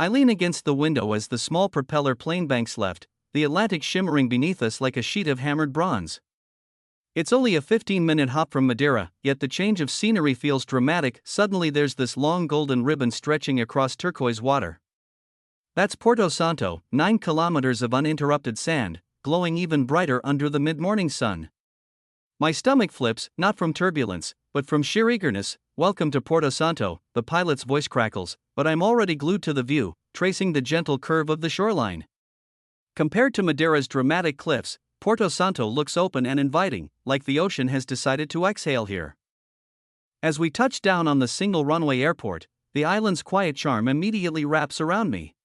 I lean against the window as the small propeller plane banks left, the Atlantic shimmering beneath us like a sheet of hammered bronze. It's only a 15-minute hop from Madeira, yet the change of scenery feels dramatic. Suddenly there's this long golden ribbon stretching across turquoise water. That's Porto Santo, 9 kilometers of uninterrupted sand, glowing even brighter under the mid-morning sun. My stomach flips, not from turbulence, but from sheer eagerness. Welcome to Porto Santo, the pilot's voice crackles, but I'm already glued to the view, tracing the gentle curve of the shoreline. Compared to Madeira's dramatic cliffs, Porto Santo looks open and inviting, like the ocean has decided to exhale here. As we touch down on the single runway airport, the island's quiet charm immediately wraps around me.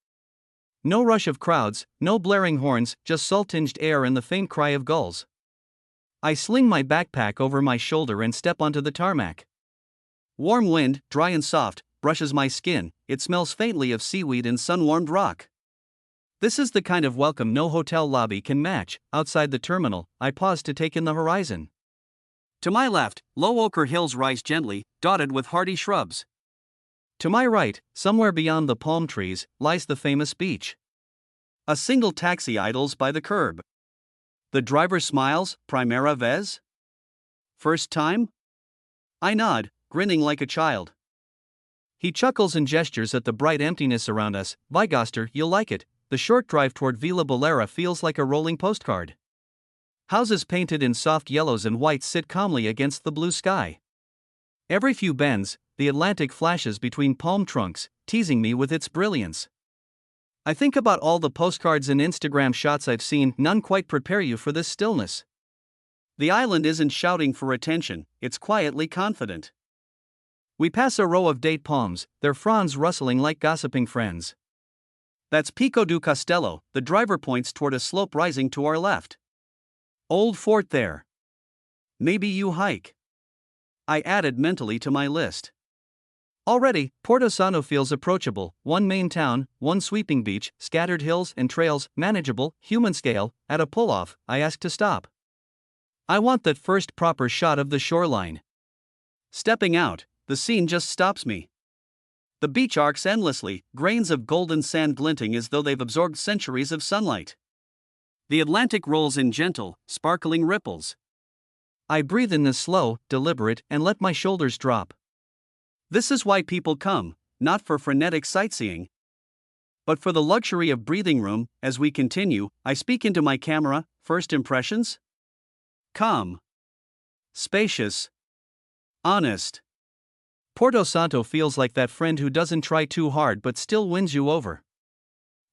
No rush of crowds, no blaring horns, just salt-tinged air and the faint cry of gulls. I sling my backpack over my shoulder and step onto the tarmac. Warm wind, dry and soft, brushes my skin. It smells faintly of seaweed and sun-warmed rock. This is the kind of welcome no hotel lobby can match. Outside the terminal, I pause to take in the horizon. To my left, low ochre hills rise gently, dotted with hardy shrubs. To my right, somewhere beyond the palm trees, lies the famous beach. A single taxi idles by the curb. The driver smiles. Primera vez? First time? I nod, grinning like a child. He chuckles and gestures at the bright emptiness around us. Vigoster, you'll like it. The short drive toward Vila Bolera feels like a rolling postcard. Houses painted in soft yellows and whites sit calmly against the blue sky. Every few bends, the Atlantic flashes between palm trunks, teasing me with its brilliance. I think about all the postcards and Instagram shots I've seen. None quite prepare you for this stillness. The island isn't shouting for attention, it's quietly confident. We pass a row of date palms, their fronds rustling like gossiping friends. That's Pico do Castelo. The driver points toward a slope rising to our left. Old fort there. Maybe you hike. I added mentally to my list. Already, Porto Santo feels approachable. One main town, one sweeping beach, scattered hills and trails, manageable, human scale. At a pull-off, I ask to stop. I want that first proper shot of the shoreline. Stepping out, the scene just stops me. The beach arcs endlessly, grains of golden sand glinting as though they've absorbed centuries of sunlight. The Atlantic rolls in gentle, sparkling ripples. I breathe in this slow, deliberate, and let my shoulders drop. This is why people come, not for frenetic sightseeing, but for the luxury of breathing room. As we continue, I speak into my camera. First impressions? Calm. Spacious. Honest. Porto Santo feels like that friend who doesn't try too hard but still wins you over.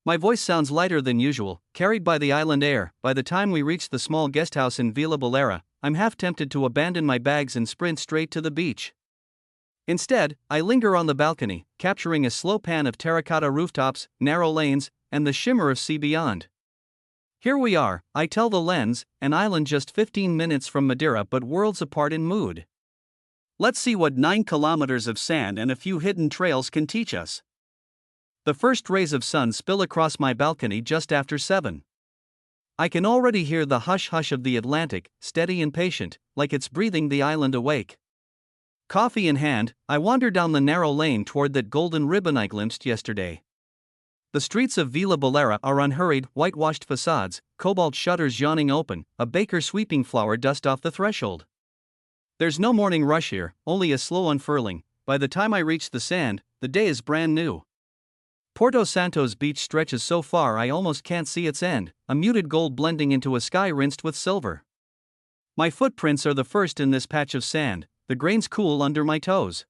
My voice sounds lighter than usual, carried by the island air. By the time we reach the small guesthouse in Vila Bolera, I'm half tempted to abandon my bags and sprint straight to the beach. Instead, I linger on the balcony, capturing a slow pan of terracotta rooftops, narrow lanes, and the shimmer of sea beyond. Here we are, I tell the lens, an island just 15 minutes from Madeira but worlds apart in mood. Let's see what 9 kilometers of sand and a few hidden trails can teach us. The first rays of sun spill across my balcony just after 7. I can already hear the hush-hush of the Atlantic, steady and patient, like it's breathing the island awake. Coffee in hand, I wander down the narrow lane toward that golden ribbon I glimpsed yesterday. The streets of Vila Bolera are unhurried, whitewashed facades, cobalt shutters yawning open, a baker sweeping flour dust off the threshold. There's no morning rush here, only a slow unfurling. By the time I reach the sand, the day is brand new. Porto Santo's beach stretches so far I almost can't see its end, a muted gold blending into a sky rinsed with silver. My footprints are the first in this patch of sand, the grains cool under my toes.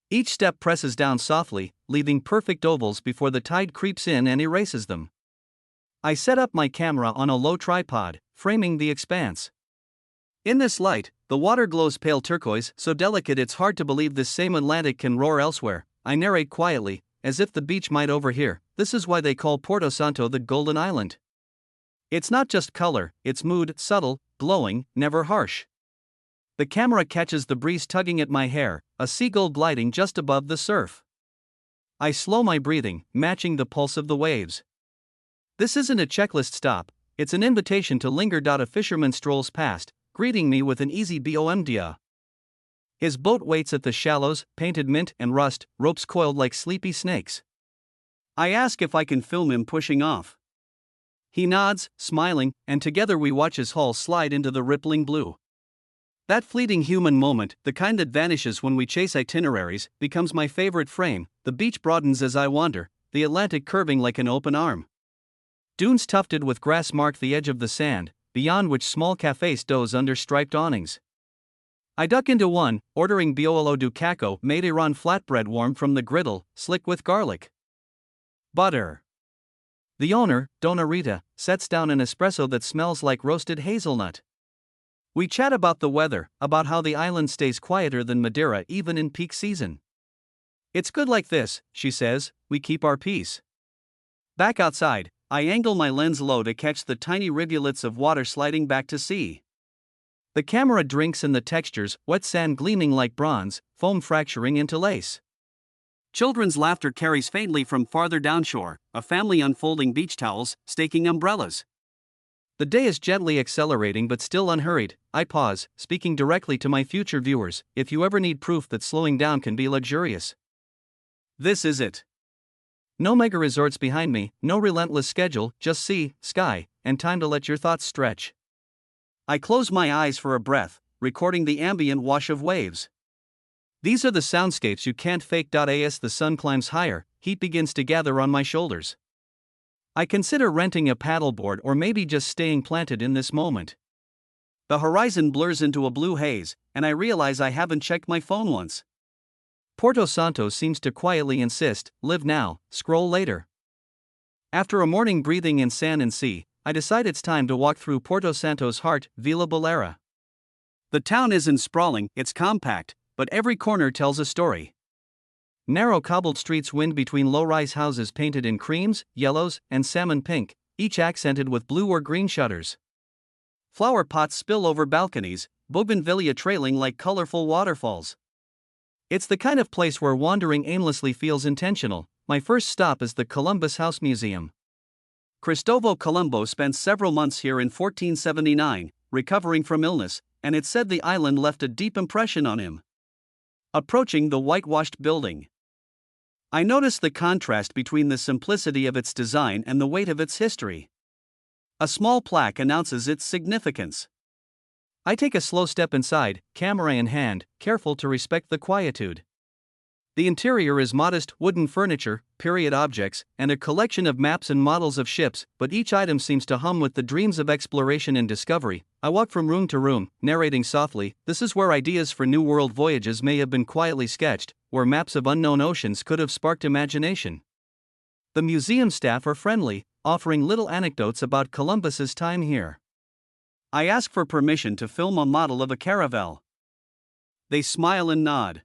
Each step presses down softly, leaving perfect ovals before the tide creeps in and erases them. I set up my camera on a low tripod, framing the expanse. In this light, the water glows pale turquoise, so delicate it's hard to believe this same Atlantic can roar elsewhere. I narrate quietly, as if the beach might overhear. This is why they call Porto Santo the Golden Island. It's not just color, it's mood, subtle, glowing, never harsh. The camera catches the breeze tugging at my hair, a seagull gliding just above the surf. I slow my breathing, matching the pulse of the waves. This isn't a checklist stop, it's an invitation to linger. A fisherman strolls past, greeting me with an easy bon dia. His boat waits at the shallows, painted mint and rust, ropes coiled like sleepy snakes. I ask if I can film him pushing off. He nods, smiling, and together we watch his hull slide into the rippling blue. That fleeting human moment, the kind that vanishes when we chase itineraries, becomes my favorite frame. The beach broadens as I wander, the Atlantic curving like an open arm. Dunes tufted with grass mark the edge of the sand, beyond which small cafes doze under striped awnings. I duck into one, ordering biolo do caco Madeiran flatbread warm from the griddle, slick with garlic butter. The owner, Dona Rita, sets down an espresso that smells like roasted hazelnut. We chat about the weather, about how the island stays quieter than Madeira even in peak season. It's good like this, she says, we keep our peace. Back outside, I angle my lens low to catch the tiny rivulets of water sliding back to sea. The camera drinks in the textures, wet sand gleaming like bronze, foam fracturing into lace. Children's laughter carries faintly from farther downshore, a family unfolding beach towels, staking umbrellas. The day is gently accelerating but still unhurried. I pause, speaking directly to my future viewers. If you ever need proof that slowing down can be luxurious, this is it. No mega resorts behind me, no relentless schedule, just sea, sky, and time to let your thoughts stretch. I close my eyes for a breath, recording the ambient wash of waves. These are the soundscapes you can't fake. As the sun climbs higher, heat begins to gather on my shoulders. I consider renting a paddleboard or maybe just staying planted in this moment. The horizon blurs into a blue haze, and I realize I haven't checked my phone once. Porto Santo seems to quietly insist, live now, scroll later. After a morning breathing in sand and sea, I decide it's time to walk through Porto Santo's heart, Vila Bolera. The town isn't sprawling, it's compact, but every corner tells a story. Narrow cobbled streets wind between low-rise houses painted in creams, yellows, and salmon pink, each accented with blue or green shutters. Flower pots spill over balconies, bougainvillea trailing like colorful waterfalls. It's the kind of place where wandering aimlessly feels intentional. My first stop is the Columbus House Museum. Cristobal Colombo spent several months here in 1479, recovering from illness, and it's said the island left a deep impression on him. Approaching the whitewashed building, I notice the contrast between the simplicity of its design and the weight of its history. A small plaque announces its significance. I take a slow step inside, camera in hand, careful to respect the quietude. The interior is modest wooden furniture, period objects, and a collection of maps and models of ships, but each item seems to hum with the dreams of exploration and discovery. I walk from room to room, narrating softly. This is where ideas for New World voyages may have been quietly sketched, where maps of unknown oceans could have sparked imagination. The museum staff are friendly, offering little anecdotes about Columbus's time here. I ask for permission to film a model of a caravel. They smile and nod.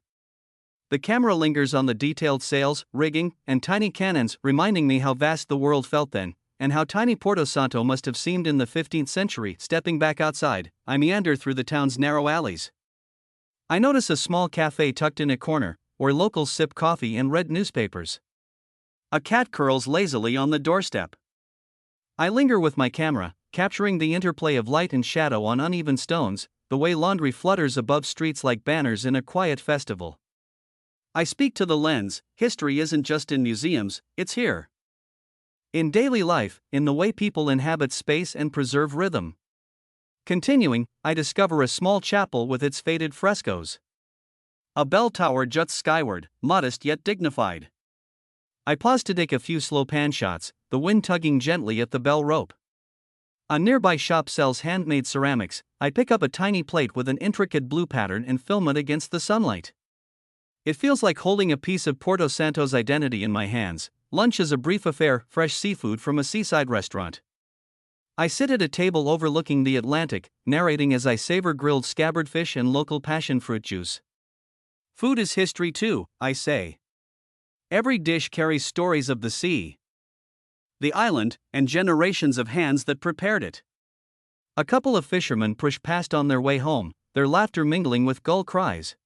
The camera lingers on the detailed sails, rigging, and tiny cannons, reminding me how vast the world felt then, and how tiny Porto Santo must have seemed in the 15th century. Stepping back outside, I meander through the town's narrow alleys. I notice a small cafe tucked in a corner, where locals sip coffee and read newspapers. A cat curls lazily on the doorstep. I linger with my camera, capturing the interplay of light and shadow on uneven stones, the way laundry flutters above streets like banners in a quiet festival. I speak to the lens. History isn't just in museums, it's here. In daily life, in the way people inhabit space and preserve rhythm. Continuing, I discover a small chapel with its faded frescoes. A bell tower juts skyward, modest yet dignified. I pause to take a few slow pan shots, the wind tugging gently at the bell rope. A nearby shop sells handmade ceramics. I pick up a tiny plate with an intricate blue pattern and film it against the sunlight. It feels like holding a piece of Porto Santo's identity in my hands. Lunch is a brief affair, fresh seafood from a seaside restaurant. I sit at a table overlooking the Atlantic, narrating as I savor grilled scabbard fish and local passion fruit juice. Food is history too, I say. Every dish carries stories of the sea, the island, and generations of hands that prepared it. A couple of fishermen push past on their way home, their laughter mingling with gull cries.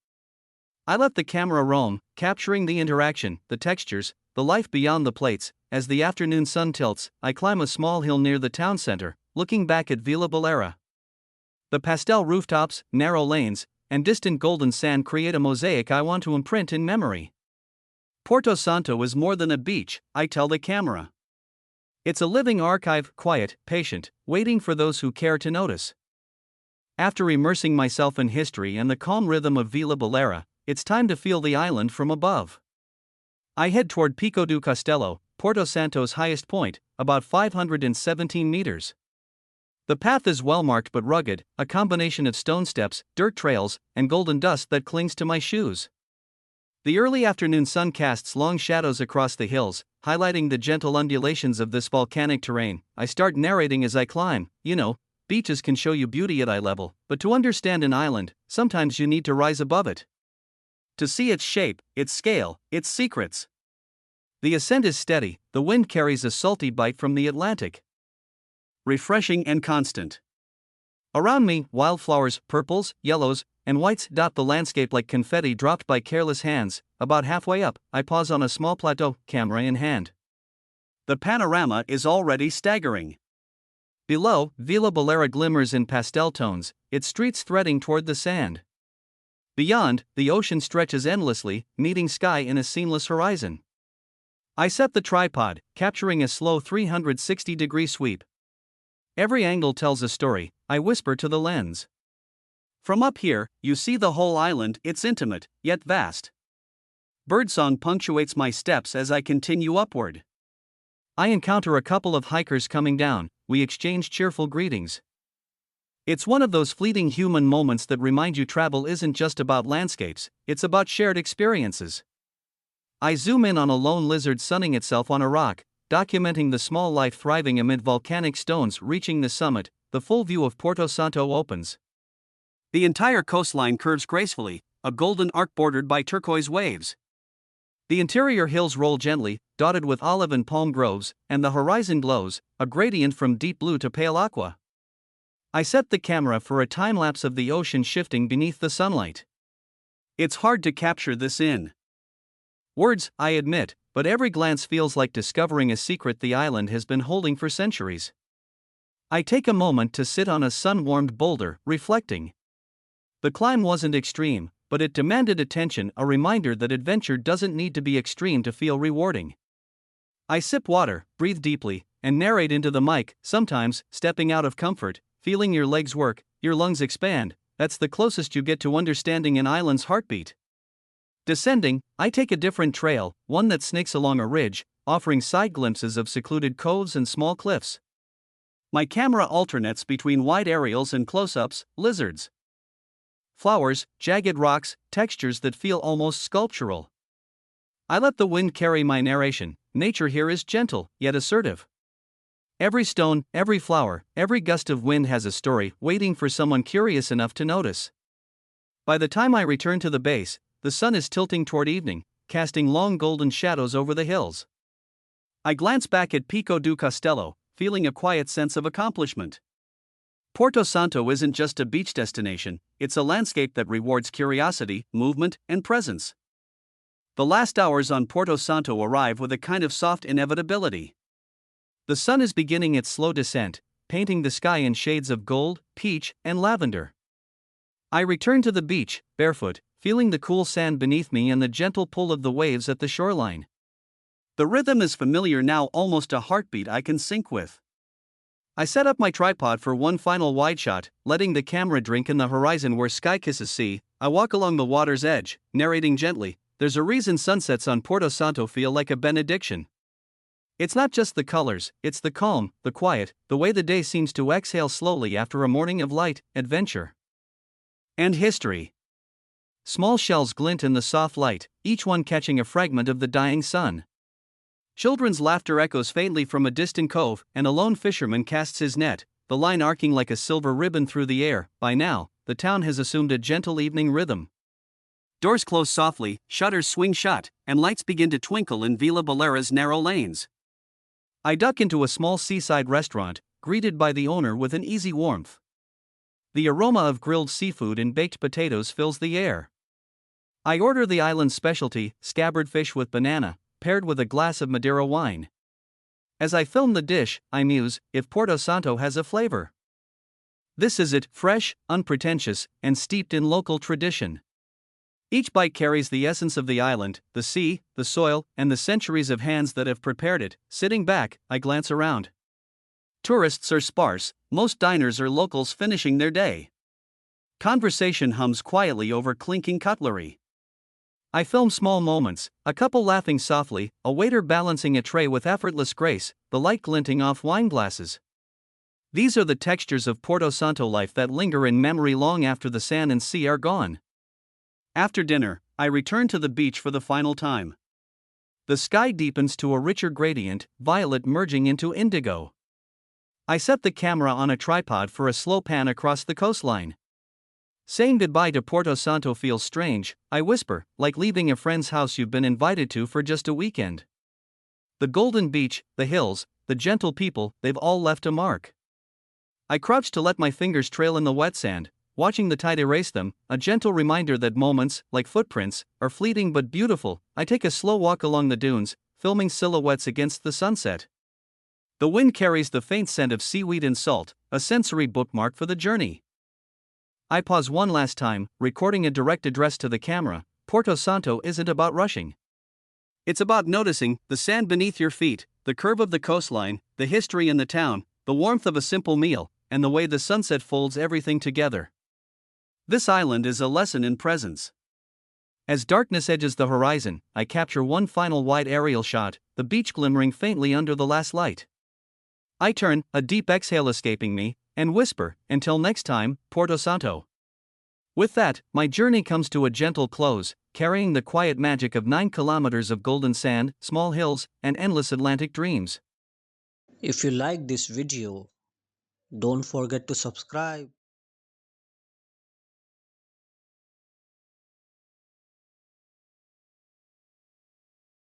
I let the camera roam, capturing the interaction, the textures, the life beyond the plates. As the afternoon sun tilts, I climb a small hill near the town center, looking back at Vila Bolera. The pastel rooftops, narrow lanes, and distant golden sand create a mosaic I want to imprint in memory. Porto Santo is more than a beach, I tell the camera. It's a living archive, quiet, patient, waiting for those who care to notice. After immersing myself in history and the calm rhythm of Vila Baleira, it's time to feel the island from above. I head toward Pico do Castelo, Porto Santo's highest point, about 517 meters. The path is well marked but rugged, a combination of stone steps, dirt trails, and golden dust that clings to my shoes. The early afternoon sun casts long shadows across the hills, highlighting the gentle undulations of this volcanic terrain. I start narrating as I climb. Beaches can show you beauty at eye level, but to understand an island, sometimes you need to rise above it. To see its shape, its scale, its secrets. The ascent is steady, the wind carries a salty bite from the Atlantic. Refreshing and constant. Around me, wildflowers, purples, yellows, and whites dot the landscape like confetti dropped by careless hands. About halfway up, I pause on a small plateau, camera in hand. The panorama is already staggering. Below, Vila Baleira glimmers in pastel tones, its streets threading toward the sand. Beyond, the ocean stretches endlessly, meeting sky in a seamless horizon. I set the tripod, capturing a slow 360-degree sweep. Every angle tells a story, I whisper to the lens. From up here, you see the whole island. It's intimate, yet vast. Birdsong punctuates my steps as I continue upward. I encounter a couple of hikers coming down. We exchange cheerful greetings. It's one of those fleeting human moments that remind you travel isn't just about landscapes, it's about shared experiences. I zoom in on a lone lizard sunning itself on a rock, documenting the small life thriving amid volcanic stones. Reaching the summit, the full view of Porto Santo opens. The entire coastline curves gracefully, a golden arc bordered by turquoise waves. The interior hills roll gently, dotted with olive and palm groves, and the horizon glows, a gradient from deep blue to pale aqua. I set the camera for a time-lapse of the ocean shifting beneath the sunlight. It's hard to capture this in words, I admit, but every glance feels like discovering a secret the island has been holding for centuries. I take a moment to sit on a sun-warmed boulder, reflecting. The climb wasn't extreme, but it demanded attention, a reminder that adventure doesn't need to be extreme to feel rewarding. I sip water, breathe deeply, and narrate into the mic, sometimes, stepping out of comfort, feeling your legs work, your lungs expand. That's the closest you get to understanding an island's heartbeat. Descending, I take a different trail, one that snakes along a ridge, offering side glimpses of secluded coves and small cliffs. My camera alternates between wide aerials and close-ups, lizards, flowers, jagged rocks, textures that feel almost sculptural. I let the wind carry my narration. Nature here is gentle, yet assertive. Every stone, every flower, every gust of wind has a story, waiting for someone curious enough to notice. By the time I return to the base, the sun is tilting toward evening, casting long golden shadows over the hills. I glance back at Pico do Castelo, feeling a quiet sense of accomplishment. Porto Santo isn't just a beach destination, it's a landscape that rewards curiosity, movement, and presence. The last hours on Porto Santo arrive with a kind of soft inevitability. The sun is beginning its slow descent, painting the sky in shades of gold, peach, and lavender. I return to the beach, barefoot, feeling the cool sand beneath me and the gentle pull of the waves at the shoreline. The rhythm is familiar now, almost a heartbeat I can sync with. I set up my tripod for one final wide shot, letting the camera drink in the horizon where sky kisses sea. I walk along the water's edge, narrating gently. There's a reason sunsets on Porto Santo feel like a benediction. It's not just the colors, it's the calm, the quiet, the way the day seems to exhale slowly after a morning of light, adventure, and history. Small shells glint in the soft light, each one catching a fragment of the dying sun. Children's laughter echoes faintly from a distant cove, and a lone fisherman casts his net, the line arcing like a silver ribbon through the air. By now, the town has assumed a gentle evening rhythm. Doors close softly, shutters swing shut, and lights begin to twinkle in Vila Baleira's narrow lanes. I duck into a small seaside restaurant, greeted by the owner with an easy warmth. The aroma of grilled seafood and baked potatoes fills the air. I order the island's specialty, scabbard fish with banana, paired with a glass of Madeira wine. As I film the dish, I muse, if Porto Santo has a flavor, this is it, fresh, unpretentious, and steeped in local tradition. Each bite carries the essence of the island, the sea, the soil, and the centuries of hands that have prepared it. Sitting back, I glance around. Tourists are sparse, most diners are locals finishing their day. Conversation hums quietly over clinking cutlery. I film small moments, a couple laughing softly, a waiter balancing a tray with effortless grace, the light glinting off wine glasses. These are the textures of Porto Santo life that linger in memory long after the sand and sea are gone. After dinner, I return to the beach for the final time. The sky deepens to a richer gradient, violet merging into indigo. I set the camera on a tripod for a slow pan across the coastline. Saying goodbye to Porto Santo feels strange, I whisper, like leaving a friend's house you've been invited to for just a weekend. The golden beach, the hills, the gentle people, they've all left a mark. I crouch to let my fingers trail in the wet sand, watching the tide erase them, a gentle reminder that moments, like footprints, are fleeting but beautiful. I take a slow walk along the dunes, filming silhouettes against the sunset. The wind carries the faint scent of seaweed and salt, a sensory bookmark for the journey. I pause one last time, recording a direct address to the camera. Porto Santo isn't about rushing. It's about noticing the sand beneath your feet, the curve of the coastline, the history in the town, the warmth of a simple meal, and the way the sunset folds everything together. This island is a lesson in presence. As darkness edges the horizon, I capture one final wide aerial shot, the beach glimmering faintly under the last light. I turn, a deep exhale escaping me, and whisper, "Until next time, Porto Santo." With that, my journey comes to a gentle close, carrying the quiet magic of 9 kilometers of golden sand, small hills, and endless Atlantic dreams. If you like this video, don't forget to subscribe.